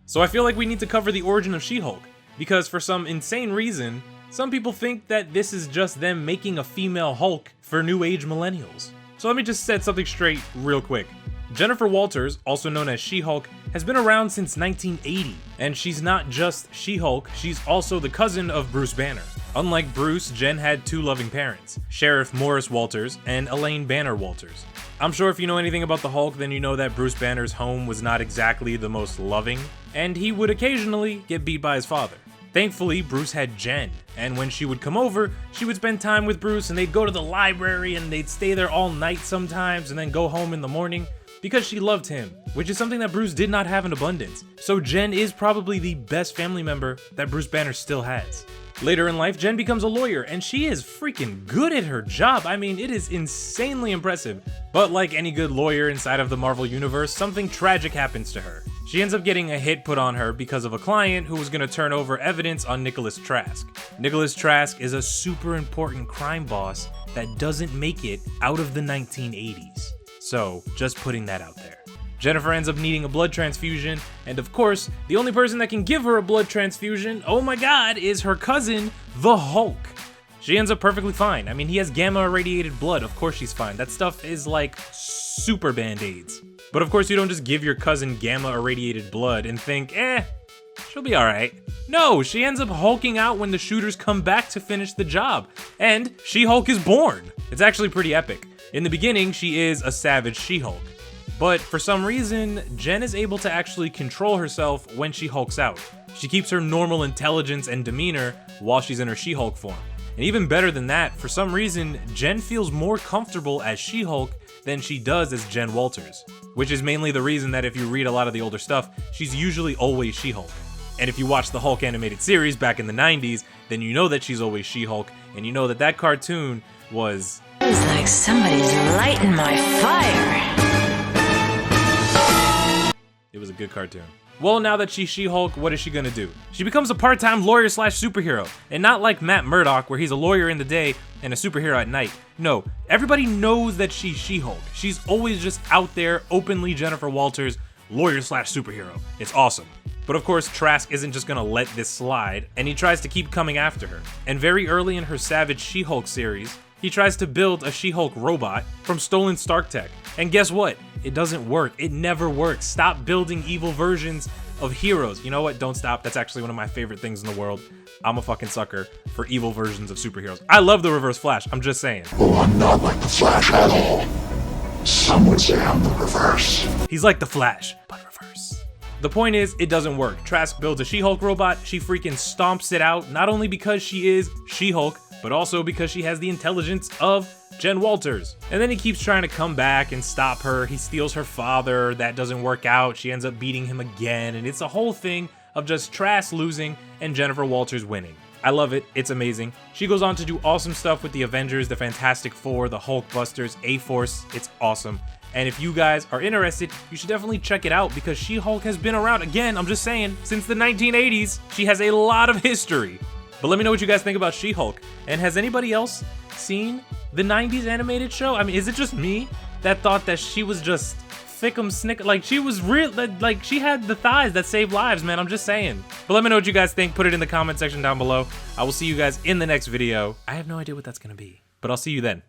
So I feel like we need to cover the origin of She-Hulk, because for some insane reason, some people think that this is just them making a female Hulk for new age millennials. So let me just set something straight real quick. Jennifer Walters, also known as She-Hulk, has been around since 1980, and she's not just She-Hulk, she's also the cousin of Bruce Banner. Unlike Bruce, Jen had two loving parents, Sheriff Morris Walters and Elaine Banner Walters. I'm sure if you know anything about the Hulk, then you know that Bruce Banner's home was not exactly the most loving, and he would occasionally get beat by his father. Thankfully, Bruce had Jen, and when she would come over, she would spend time with Bruce and they'd go to the library and they'd stay there all night sometimes and then go home in the morning, because she loved him, which is something that Bruce did not have in abundance. So Jen is probably the best family member that Bruce Banner still has. Later in life, Jen becomes a lawyer, and she is freaking good at her job. I mean, it is insanely impressive. But like any good lawyer inside of the Marvel Universe, something tragic happens to her. She ends up getting a hit put on her because of a client who was going to turn over evidence on Nicholas Trask. Nicholas Trask is a super important crime boss that doesn't make it out of the 1980s. So, just putting that out there. Jennifer ends up needing a blood transfusion, and of course, the only person that can give her a blood transfusion, oh my god, is her cousin, the Hulk. She ends up perfectly fine. I mean, he has gamma irradiated blood, of course she's fine. That stuff is like super band-aids. But of course you don't just give your cousin gamma irradiated blood and think, she'll be alright. No, she ends up hulking out when the shooters come back to finish the job, and She-Hulk is born. It's actually pretty epic. In the beginning, she is a savage She-Hulk. But for some reason, Jen is able to actually control herself when she hulks out. She keeps her normal intelligence and demeanor while she's in her She-Hulk form. And even better than that, for some reason, Jen feels more comfortable as She-Hulk than she does as Jen Walters. Which is mainly the reason that if you read a lot of the older stuff, she's usually always She-Hulk. And if you watch the Hulk animated series back in the 90s, then you know that she's always She-Hulk, and you know that that cartoon was... It's like somebody's lighting my fire. It was a good cartoon. Well, now that she's She-Hulk, what is she gonna do? She becomes a part-time lawyer slash superhero, and not like Matt Murdock, where he's a lawyer in the day and a superhero at night. No, everybody knows that she's She-Hulk. She's always just out there, openly Jennifer Walters, lawyer slash superhero. It's awesome. But of course, Trask isn't just gonna let this slide, and he tries to keep coming after her. And very early in her Savage She-Hulk series, he tries to build a She-Hulk robot from stolen Stark tech. And guess what? It doesn't work. It never works. Stop building evil versions of heroes. You know what? Don't stop. That's actually one of my favorite things in the world. I'm a fucking sucker for evil versions of superheroes. I love the Reverse Flash. I'm just saying. Oh, I'm not like the Flash at all. Some would say I'm the Reverse. He's like the Flash, but reverse. The point is, it doesn't work. Trask builds a She-Hulk robot. She freaking stomps it out, not only because she is She-Hulk, but also because she has the intelligence of Jen Walters. And then he keeps trying to come back and stop her. He steals her father. That doesn't work out. She ends up beating him again. And it's a whole thing of just Trask losing and Jennifer Walters winning. I love it. It's amazing. She goes on to do awesome stuff with the Avengers, the Fantastic Four, the Hulkbusters, A-Force. It's awesome. And if you guys are interested, you should definitely check it out because She-Hulk has been around, again, I'm just saying, since the 1980s. She has a lot of history. But let me know what you guys think about She-Hulk. And has anybody else seen the 90s animated show? I mean, is it just me that thought that she was just thickum snick? Like, she was real, like, she had the thighs that save lives, man. I'm just saying. But let me know what you guys think. Put it in the comment section down below. I will see you guys in the next video. I have no idea what that's gonna be, but I'll see you then.